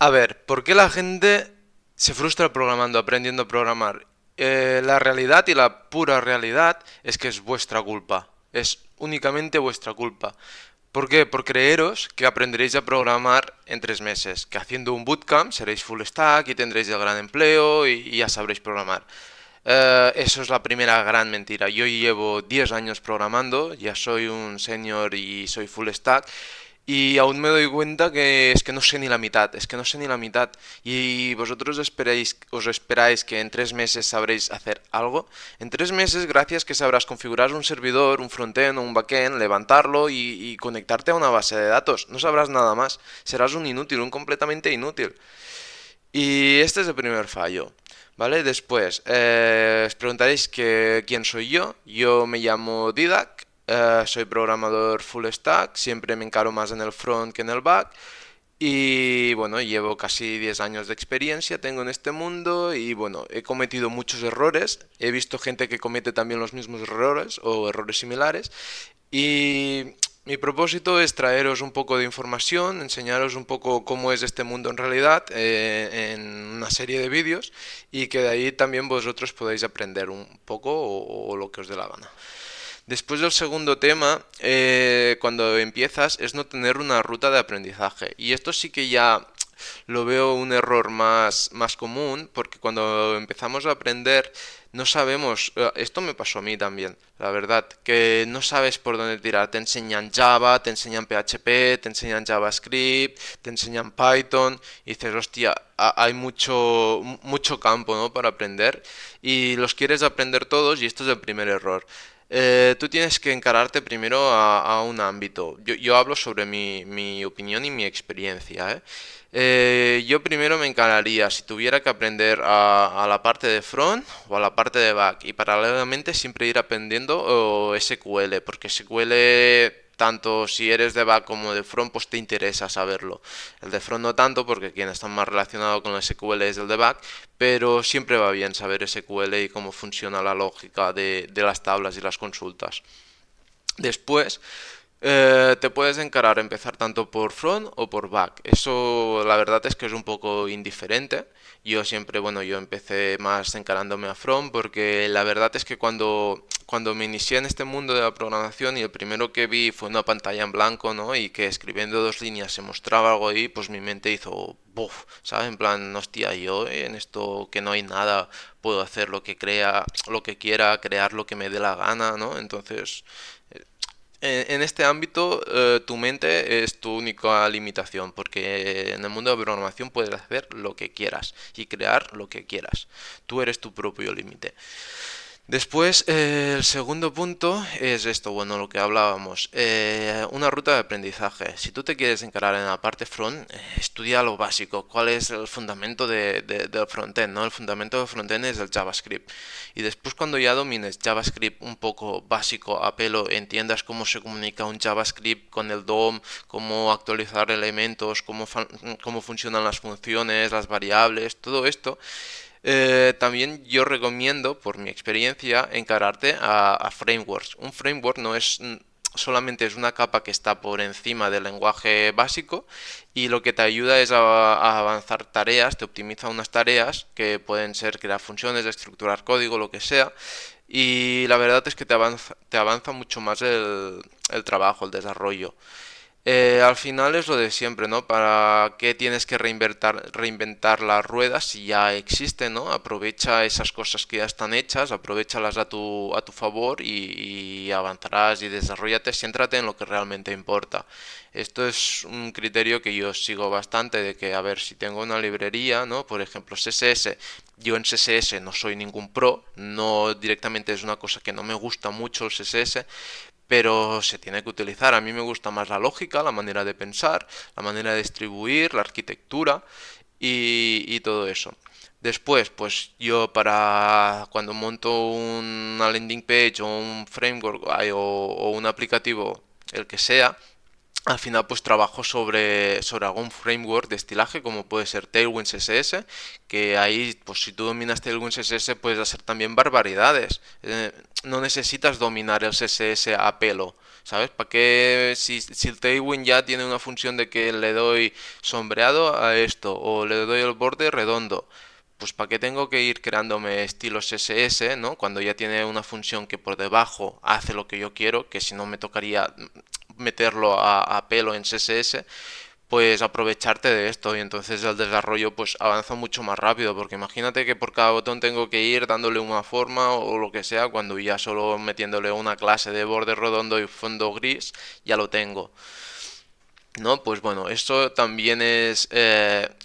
A ver, ¿por qué la gente se frustra programando, aprendiendo a programar? La realidad y la pura realidad es que es vuestra culpa. Es únicamente vuestra culpa. ¿Por qué? Por creeros que aprenderéis a programar en 3 meses, que haciendo un bootcamp seréis full stack y tendréis el gran empleo y ya sabréis programar. Eso es la primera gran mentira. Yo llevo 10 años programando, ya soy un senior y soy full stack. Y aún me doy cuenta que es que no sé ni la mitad, es que no sé ni la mitad. Y vosotros esperáis, os esperáis que en 3 meses sabréis hacer algo. En 3 meses, gracias que sabrás configurar un servidor, un frontend o un backend, levantarlo y conectarte a una base de datos. No sabrás nada más. Serás un inútil, un completamente inútil. Y este es el primer fallo. ¿Vale? Después, os preguntaréis quién soy yo. Yo me llamo Didac, soy programador full stack, siempre me encaro más en el front que en el back. Y bueno, llevo casi 10 años de experiencia, tengo en este mundo y bueno, he cometido muchos errores, he visto gente que comete también los mismos errores o errores similares y mi propósito es traeros un poco de información, enseñaros un poco cómo es este mundo en realidad en una serie de vídeos y que de ahí también vosotros podáis aprender un poco o lo que os dé la gana. Después del segundo tema, cuando empiezas, es no tener una ruta de aprendizaje. Y esto sí que ya lo veo un error más común, porque cuando empezamos a aprender no sabemos, esto me pasó a mí también, la verdad, que no sabes por dónde tirar. Te enseñan Java, te enseñan PHP, te enseñan JavaScript, te enseñan Python, y dices, hostia, hay mucho campo, ¿no? Para aprender, y los quieres aprender todos, y esto es el primer error. Tú tienes que encararte primero a un ámbito. Yo hablo sobre mi opinión y mi experiencia, ¿eh? Yo primero me encararía si tuviera que aprender a la parte de front o a la parte de back y paralelamente siempre ir aprendiendo SQL, porque SQL tanto si eres de back como de front pues te interesa saberlo. El de front no tanto porque quien está más relacionado con el SQL es el de back, pero siempre va bien saber SQL y cómo funciona la lógica de las tablas y las consultas. Después, te puedes encarar a empezar tanto por front o por back. Eso la verdad es que es un poco indiferente. Yo siempre, bueno, yo empecé más encarándome a front porque la verdad es que cuando me inicié en este mundo de la programación y el primero que vi fue una pantalla en blanco, ¿no? Y que escribiendo 2 líneas se mostraba algo ahí, pues mi mente hizo, buf, ¿sabes? En plan, hostia, yo en esto que no hay nada puedo hacer lo que crea, lo que quiera, crear lo que me dé la gana, ¿no? Entonces, en este ámbito, tu mente es tu única limitación, porque en el mundo de programación puedes hacer lo que quieras y crear lo que quieras. Tú eres tu propio límite. Después, el segundo punto es esto, bueno, lo que hablábamos, una ruta de aprendizaje. Si tú te quieres encarar en la parte front, estudia lo básico, cuál es el fundamento del frontend, ¿no? El fundamento del frontend es el JavaScript. Y después cuando ya domines JavaScript un poco básico a pelo, entiendas cómo se comunica un JavaScript con el DOM, cómo actualizar elementos, cómo funcionan las funciones, las variables, todo esto, también yo recomiendo, por mi experiencia, encararte a frameworks. Un framework no es solamente es una capa que está por encima del lenguaje básico y lo que te ayuda es a avanzar tareas, te optimiza unas tareas que pueden ser crear funciones, estructurar código, lo que sea. Y la verdad es que te avanza mucho más el trabajo, el desarrollo. Al final es lo de siempre, ¿no? ¿Para qué tienes que reinventar las ruedas si ya existen, ¿no? Aprovecha esas cosas que ya están hechas, aprovechalas a tu favor y avanzarás y desarrollate, céntrate en lo que realmente importa. Esto es un criterio que yo sigo bastante de que, a ver, si tengo una librería, ¿no? Por ejemplo, CSS. Yo en CSS no soy ningún pro, no directamente es una cosa que no me gusta mucho el CSS, pero se tiene que utilizar. A mí me gusta más la lógica, la manera de pensar, la manera de distribuir, la arquitectura y todo eso. Después, pues yo para cuando monto una landing page o un framework o un aplicativo, el que sea, al final pues trabajo sobre algún framework de estilaje como puede ser Tailwind CSS, que ahí pues si tú dominas Tailwind CSS puedes hacer también barbaridades. No necesitas dominar el CSS a pelo, ¿sabes? ¿Para qué si el Tailwind ya tiene una función de que le doy sombreado a esto o le doy el borde redondo? Pues para qué tengo que ir creándome estilos CSS, ¿no? Cuando ya tiene una función que por debajo hace lo que yo quiero, que si no me tocaría meterlo a pelo en CSS, pues aprovecharte de esto y entonces el desarrollo pues avanza mucho más rápido, porque imagínate que por cada botón tengo que ir dándole una forma o lo que sea, cuando ya solo metiéndole una clase de borde redondo y fondo gris ya lo tengo. No, pues bueno, esto también es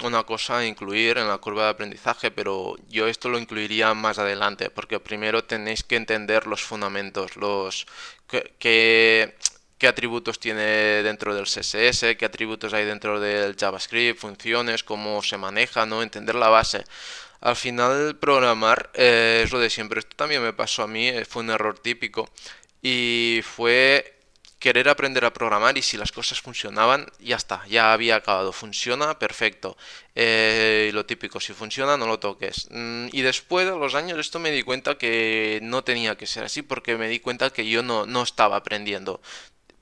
una cosa a incluir en la curva de aprendizaje, pero yo esto lo incluiría más adelante, porque primero tenéis que entender los fundamentos, qué, qué atributos tiene dentro del CSS, qué atributos hay dentro del JavaScript, funciones, cómo se maneja, ¿no? Entender la base. Al final, programar es lo de siempre. Esto también me pasó a mí, fue un error típico. Y fue querer aprender a programar y si las cosas funcionaban, ya está, ya había acabado. Funciona, perfecto. Lo típico, si funciona, no lo toques. Y después de los años esto me di cuenta que no tenía que ser así porque me di cuenta que yo no estaba aprendiendo.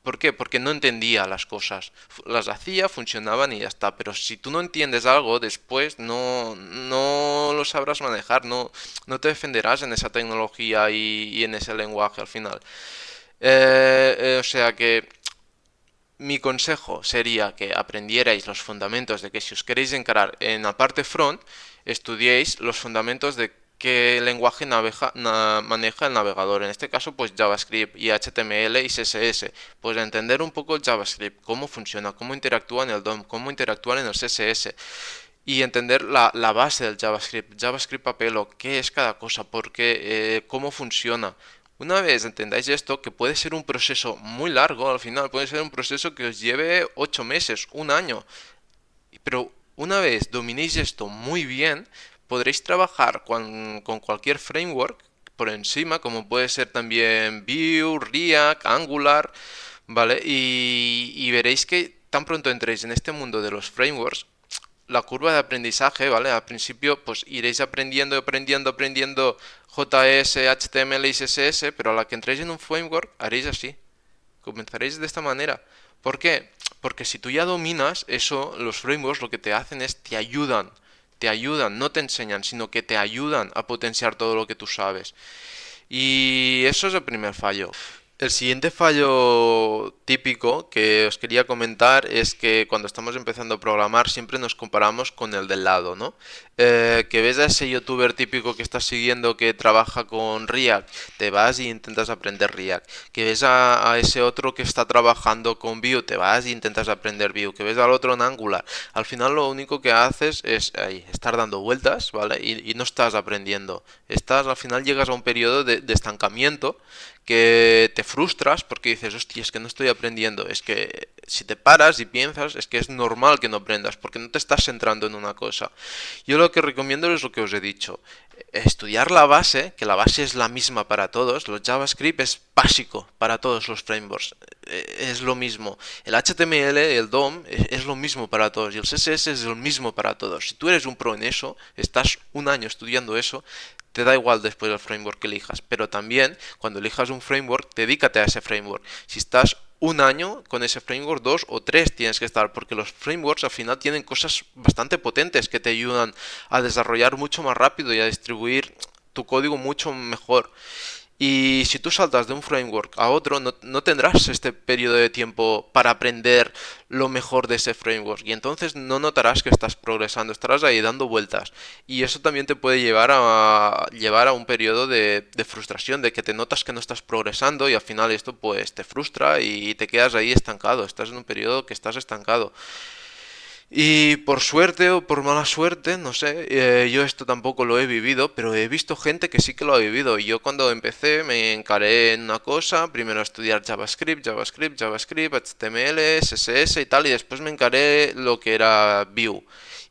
¿Por qué? Porque no entendía las cosas. Las hacía, funcionaban y ya está. Pero si tú no entiendes algo, después no lo sabrás manejar, no te defenderás en esa tecnología y en ese lenguaje al final. O sea que mi consejo sería que aprendierais los fundamentos de que si os queréis encarar en la parte front, estudiéis los fundamentos de qué lenguaje maneja el navegador. En este caso, pues JavaScript y HTML y CSS. Pues entender un poco el JavaScript, cómo funciona, cómo interactúa en el DOM, cómo interactúa en el CSS. Y entender la base del JavaScript, JavaScript a pelo, qué es cada cosa, por qué, cómo funciona. Una vez entendáis esto, que puede ser un proceso muy largo, al final puede ser un proceso que os lleve 8 meses, un año, pero una vez dominéis esto muy bien, podréis trabajar con cualquier framework por encima, como puede ser también Vue, React, Angular, ¿vale? Y veréis que tan pronto entréis en este mundo de los frameworks, la curva de aprendizaje, ¿vale? Al principio, pues iréis aprendiendo JS, HTML y CSS, pero a la que entréis en un framework, haréis así. Comenzaréis de esta manera. ¿Por qué? Porque si tú ya dominas eso, los frameworks lo que te hacen es te ayudan, no te enseñan, sino que te ayudan a potenciar todo lo que tú sabes. Y eso es el primer fallo. El siguiente fallo típico que os quería comentar es que cuando estamos empezando a programar siempre nos comparamos con el del lado, ¿no? Que ves a ese youtuber típico que estás siguiendo que trabaja con React, te vas y intentas aprender React. Que ves a ese otro que está trabajando con Vue, te vas y intentas aprender Vue. Que ves al otro en Angular. Al final lo único que haces es ahí, estar dando vueltas, ¿vale? Y no estás aprendiendo. Al final llegas a un periodo de estancamiento que te frustras porque dices, hostia, es que no estoy aprendiendo. Es que si te paras y piensas, es que es normal que no aprendas porque no te estás centrando en una cosa. Yo lo que recomiendo es lo que os he dicho. Estudiar la base, que la base es la misma para todos. Los JavaScript es básico para todos los frameworks. Es lo mismo. El HTML, el DOM, es lo mismo para todos. Y el CSS es lo mismo para todos. Si tú eres un pro en eso, estás un año estudiando eso, te da igual después del framework que elijas, pero también cuando elijas un framework, dedícate a ese framework. Si estás un año con ese framework, 2 o 3 tienes que estar, porque los frameworks al final tienen cosas bastante potentes que te ayudan a desarrollar mucho más rápido y a distribuir tu código mucho mejor. Y si tú saltas de un framework a otro, no tendrás este periodo de tiempo para aprender lo mejor de ese framework. Y entonces no notarás que estás progresando, estarás ahí dando vueltas. Y eso también te puede llevar a un periodo de frustración, de que te notas que no estás progresando y al final esto pues te frustra y te quedas ahí estancado. Estás en un periodo que estás estancado. Y por suerte o por mala suerte, no sé, yo esto tampoco lo he vivido, pero he visto gente que sí que lo ha vivido. Y yo cuando empecé me encaré en una cosa, primero a estudiar JavaScript, HTML, CSS y tal, y después me encaré lo que era Vue.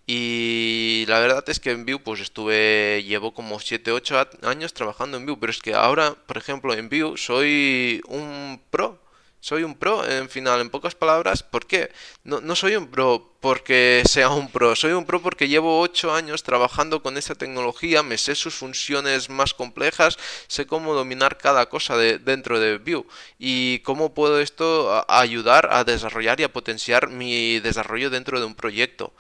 Y la verdad es que en Vue pues llevo como 7 u 8 años trabajando en Vue, pero es que ahora, por ejemplo, en Vue soy un pro. Soy un pro, en final, en pocas palabras. ¿Por qué? No soy un pro porque sea un pro, soy un pro porque llevo 8 años trabajando con esta tecnología, me sé sus funciones más complejas, sé cómo dominar cada cosa dentro de Vue y cómo puedo esto ayudar a desarrollar y a potenciar mi desarrollo dentro de un proyecto.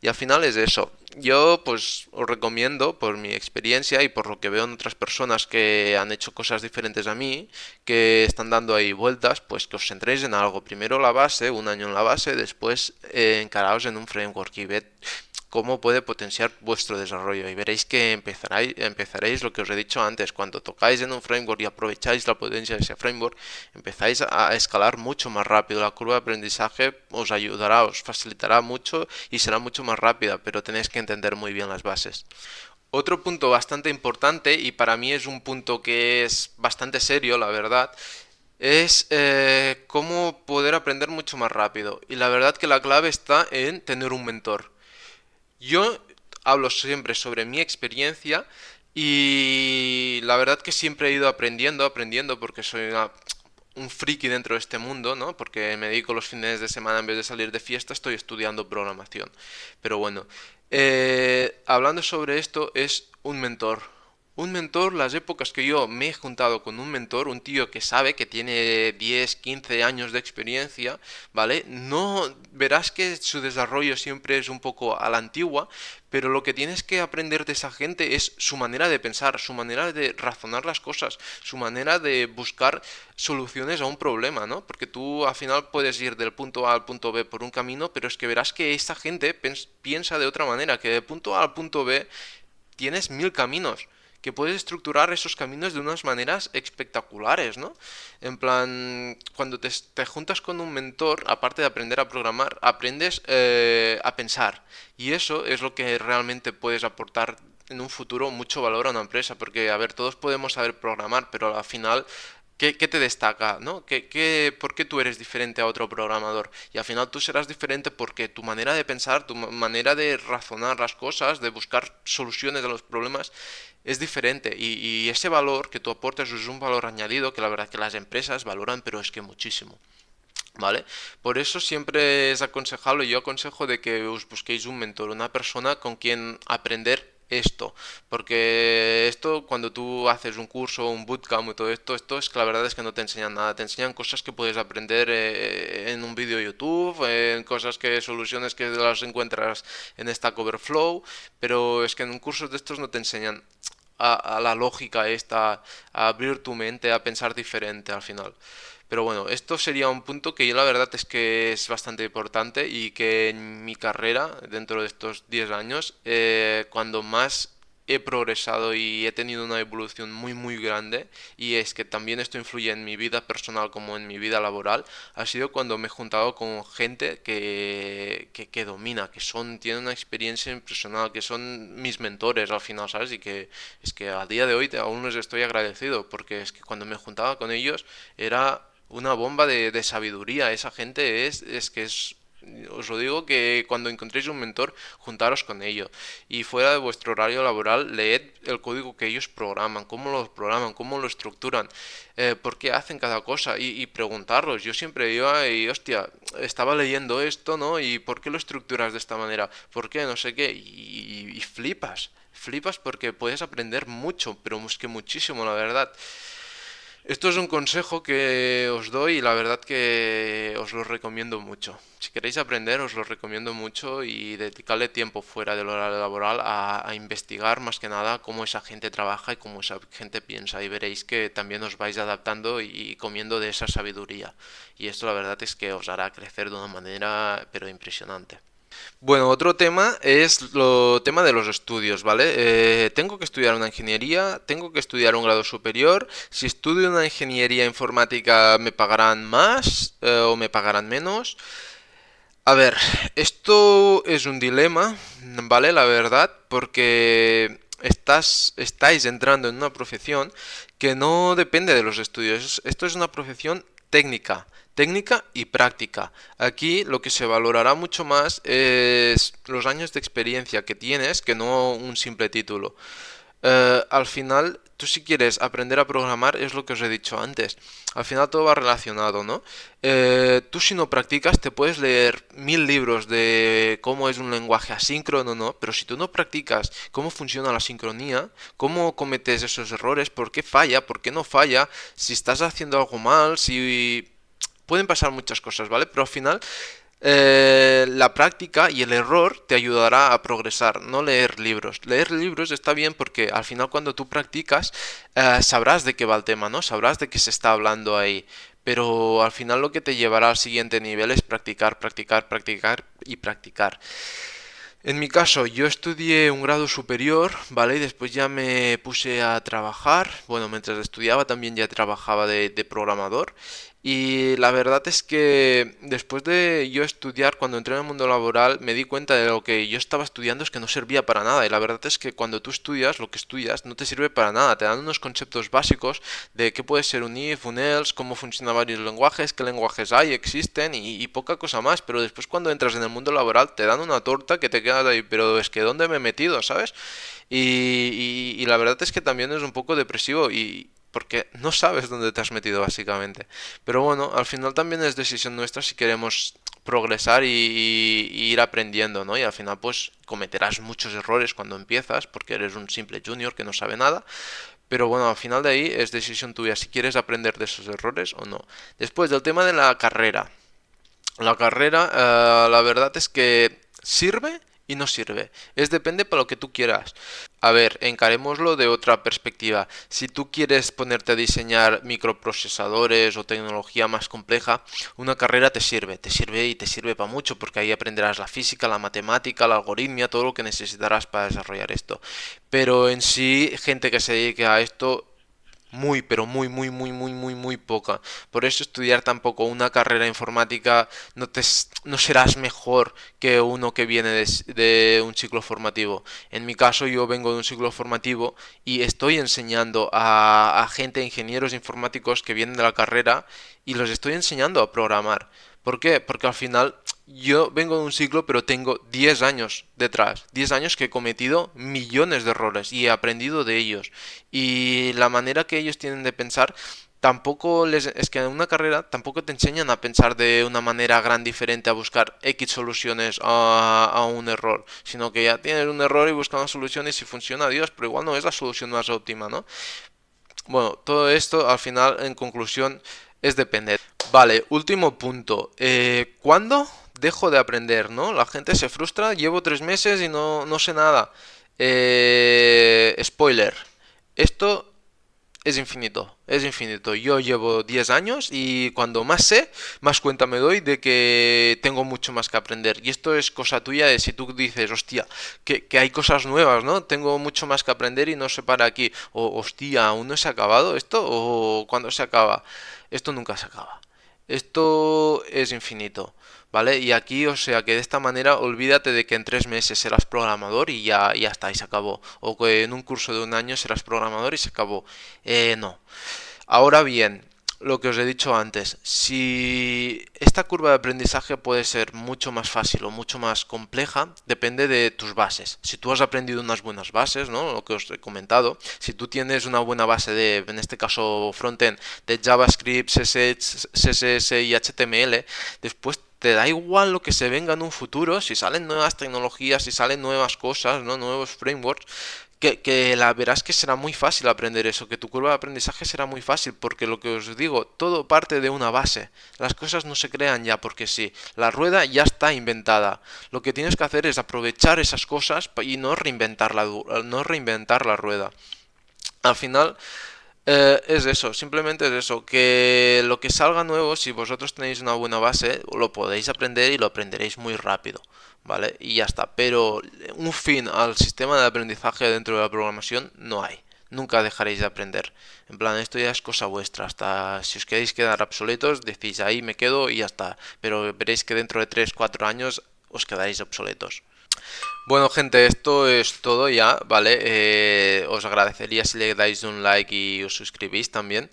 Y al final es eso. Yo pues os recomiendo por mi experiencia y por lo que veo en otras personas que han hecho cosas diferentes a mí, que están dando ahí vueltas, pues que os centréis en algo. Primero la base, un año en la base, después encaraos en un framework y ved cómo puede potenciar vuestro desarrollo y veréis que empezaréis lo que os he dicho antes, cuando tocáis en un framework y aprovecháis la potencia de ese framework, empezáis a escalar mucho más rápido, la curva de aprendizaje os ayudará, os facilitará mucho y será mucho más rápida, pero tenéis que entender muy bien las bases. Otro punto bastante importante, y para mí es un punto que es bastante serio, la verdad, es cómo poder aprender mucho más rápido. Y la verdad que la clave está en tener un mentor. Yo hablo siempre sobre mi experiencia y la verdad que siempre he ido aprendiendo porque soy un friki dentro de este mundo, ¿no? Porque me dedico los fines de semana en vez de salir de fiesta, estoy estudiando programación. Pero bueno, hablando sobre esto es un mentor. Un mentor, las épocas que yo me he juntado con un mentor, un tío que sabe que tiene 10, 15 años de experiencia, ¿vale? No verás que su desarrollo siempre es un poco a la antigua, pero lo que tienes que aprender de esa gente es su manera de pensar, su manera de razonar las cosas, su manera de buscar soluciones a un problema, ¿no? Porque tú al final puedes ir del punto A al punto B por un camino, pero es que verás que esta gente piensa de otra manera, que del punto A al punto B tienes mil caminos, que puedes estructurar esos caminos de unas maneras espectaculares, ¿no? En plan, cuando te juntas con un mentor, aparte de aprender a programar, aprendes a pensar. Y eso es lo que realmente puedes aportar en un futuro mucho valor a una empresa, porque, a ver, todos podemos saber programar, pero al final ¿qué te destaca, ¿no? ¿Por qué tú eres diferente a otro programador? Y al final tú serás diferente porque tu manera de pensar, tu manera de razonar las cosas, de buscar soluciones a los problemas, es diferente. Y ese valor que tú aportas es un valor añadido que la verdad que las empresas valoran, pero es que muchísimo. ¿Vale? Por eso siempre es aconsejable, yo aconsejo de que os busquéis un mentor, una persona con quien aprender esto, porque esto cuando tú haces un curso, un bootcamp y todo esto es que la verdad es que no te enseñan nada, te enseñan cosas que puedes aprender en un vídeo YouTube, en cosas que, soluciones que las encuentras en Stack Overflow, pero es que en cursos de estos no te enseñan a la lógica esta, a abrir tu mente, a pensar diferente al final. Pero bueno, esto sería un punto que yo la verdad es que es bastante importante y que en mi carrera, dentro de estos 10 años, cuando más he progresado y he tenido una evolución muy grande, y es que también esto influye en mi vida personal como en mi vida laboral, ha sido cuando me he juntado con gente que domina, tienen una experiencia impresionante, que son mis mentores al final, ¿sabes? Y que es que a día de hoy aún les estoy agradecido, porque es que cuando me juntaba con ellos era una bomba de sabiduría. Esa gente os lo digo que cuando encontréis un mentor, juntaros con ello. Y fuera de vuestro horario laboral, leed el código que ellos programan, cómo lo estructuran, por qué hacen cada cosa y preguntarlos. Yo siempre iba y, hostia, estaba leyendo esto, ¿no? ¿Y por qué lo estructuras de esta manera? ¿Por qué? No sé qué. Y flipas. Flipas porque puedes aprender mucho, pero es que muchísimo, la verdad. Esto es un consejo que os doy y la verdad que os lo recomiendo mucho. Si queréis aprender, os lo recomiendo mucho y dedicarle tiempo fuera del horario laboral a investigar más que nada cómo esa gente trabaja y cómo esa gente piensa y veréis que también os vais adaptando y comiendo de esa sabiduría. Y esto la verdad es que os hará crecer de una manera pero impresionante. Bueno, otro tema es lo tema de los estudios, ¿vale? Tengo que estudiar una ingeniería, tengo que estudiar un grado superior. Si estudio una ingeniería informática, ¿me pagarán más o me pagarán menos? A ver, esto es un dilema, ¿vale? La verdad, porque estáis entrando en una profesión que no depende de los estudios. Esto es una profesión técnica y práctica. Aquí lo que se valorará mucho más es los años de experiencia que tienes que no un simple título. Al final tú si quieres aprender a programar, es lo que os he dicho antes. Al final todo va relacionado, ¿no? Tú si no practicas te puedes leer 1000 libros de cómo es un lenguaje asíncrono, ¿no? Pero si tú no practicas cómo funciona la sincronía, cómo cometes esos errores, por qué falla, por qué no falla, si estás haciendo algo mal, si pueden pasar muchas cosas, ¿vale? Pero al final la práctica y el error te ayudará a progresar, no leer libros. Leer libros está bien porque al final cuando tú practicas sabrás de qué va el tema, ¿no? Sabrás de qué se está hablando ahí. Pero al final lo que te llevará al siguiente nivel es practicar, practicar, practicar y practicar. En mi caso, yo estudié un grado superior, ¿vale? Y después ya me puse a trabajar. Bueno, mientras estudiaba también ya trabajaba de programador. Y la verdad es que después de yo estudiar, cuando entré en el mundo laboral, me di cuenta de lo que yo estaba estudiando es que no servía para nada. Y la verdad es que cuando tú estudias, lo que estudias no te sirve para nada. Te dan unos conceptos básicos de qué puede ser un if, un else, cómo funcionan varios lenguajes, qué lenguajes hay, existen y poca cosa más. Pero después cuando entras en el mundo laboral te dan una torta que te quedas ahí, pero es que ¿dónde me he metido? ¿Sabes? Y la verdad es que también es un poco depresivo y porque no sabes dónde te has metido básicamente. Pero bueno, al final también es decisión nuestra si queremos progresar y ir aprendiendo, ¿no? Y al final pues cometerás muchos errores cuando empiezas porque eres un simple junior que no sabe nada. Pero bueno, al final de ahí es decisión tuya si quieres aprender de esos errores o no. Después del tema de la carrera. La carrera, la verdad es que sirve y no sirve. Es depende para lo que tú quieras. A ver, encarémoslo de otra perspectiva. Si tú quieres ponerte a diseñar microprocesadores o tecnología más compleja, una carrera te sirve y te sirve para mucho porque ahí aprenderás la física, la matemática, la algoritmia, todo lo que necesitarás para desarrollar esto. Pero en sí, gente que se dedique a esto muy, pero muy, muy, muy, muy, muy, muy poca. Por eso estudiar tampoco una carrera informática no serás mejor que uno que viene de un ciclo formativo. En mi caso yo vengo de un ciclo formativo y estoy enseñando a gente, ingenieros informáticos que vienen de la carrera y los estoy enseñando a programar. ¿Por qué? Porque al final yo vengo de un ciclo, pero tengo 10 años detrás. 10 años que he cometido millones de errores y he aprendido de ellos. Y la manera que ellos tienen de pensar tampoco les es que en una carrera tampoco te enseñan a pensar de una manera gran diferente a buscar X soluciones a un error, sino que ya tienes un error y buscas una solución y si funciona, Dios, pero igual no es la solución más óptima, ¿no? Bueno, todo esto al final, en conclusión, es depender. Vale, último punto. ¿Cuándo dejo de aprender, no? La gente se frustra, llevo 3 meses y no sé nada. Spoiler. Esto es infinito, es infinito. Yo llevo 10 años y cuando más sé, más cuenta me doy de que tengo mucho más que aprender. Y esto es cosa tuya de si tú dices, hostia, que hay cosas nuevas, ¿no? Tengo mucho más que aprender y no se para aquí. O, hostia, ¿aún no se ha acabado esto? ¿O cuándo se acaba? Esto nunca se acaba. Esto es infinito. ¿Vale? Y aquí, o sea, que de esta manera olvídate de que en 3 meses serás programador y ya está, y se acabó. O que en un curso de un año serás programador y se acabó. No. Ahora bien, lo que os he dicho antes, si esta curva de aprendizaje puede ser mucho más fácil o mucho más compleja, depende de tus bases. Si tú has aprendido unas buenas bases, ¿no? Lo que os he comentado, si tú tienes una buena base de, en este caso, frontend, de JavaScript, CSS y HTML, después te da igual lo que se venga en un futuro, si salen nuevas tecnologías, si salen nuevas cosas, ¿no? Nuevos frameworks, que la verás que será muy fácil aprender eso, que tu curva de aprendizaje será muy fácil, porque lo que os digo, todo parte de una base. Las cosas no se crean ya porque sí. La rueda ya está inventada. Lo que tienes que hacer es aprovechar esas cosas y no reinventar la rueda. Al final, es eso, simplemente es eso, que lo que salga nuevo, si vosotros tenéis una buena base, lo podéis aprender y lo aprenderéis muy rápido, ¿vale? Y ya está, pero un fin al sistema de aprendizaje dentro de la programación no hay. Nunca dejaréis de aprender. En plan, esto ya es cosa vuestra. Hasta si os queréis quedar obsoletos, decís ahí me quedo y ya está. Pero veréis que dentro de 3 4 años os quedaréis obsoletos. Bueno, gente, esto es todo ya, ¿vale? Os agradecería si le dais un like y os suscribís también.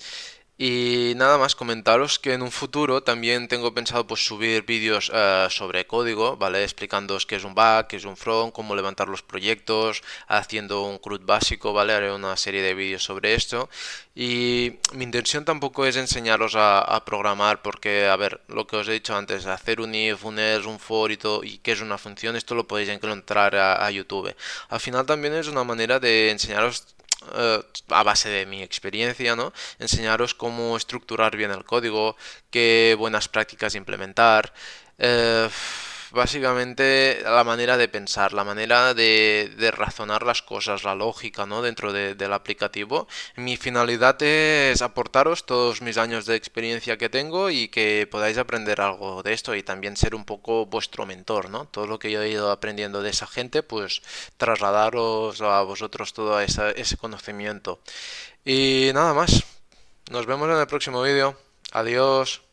Y nada más comentaros que en un futuro también tengo pensado pues subir vídeos sobre código, ¿vale? Explicándoos qué es un back, qué es un front, cómo levantar los proyectos, haciendo un CRUD básico, ¿vale? Haré una serie de vídeos sobre esto. Y mi intención tampoco es enseñaros a programar porque, a ver, lo que os he dicho antes, hacer un if, un else, un for y todo, y qué es una función, esto lo podéis encontrar a YouTube. Al final también es una manera de enseñaros a base de mi experiencia, ¿no? Enseñaros cómo estructurar bien el código, qué buenas prácticas implementar. eh, Básicamente la manera de pensar, la manera de razonar las cosas, la lógica, ¿no? Dentro del aplicativo. Mi finalidad es aportaros todos mis años de experiencia que tengo y que podáis aprender algo de esto y también ser un poco vuestro mentor, ¿no? Todo lo que yo he ido aprendiendo de esa gente, pues trasladaros a vosotros todo ese conocimiento. Y nada más. Nos vemos en el próximo vídeo. Adiós.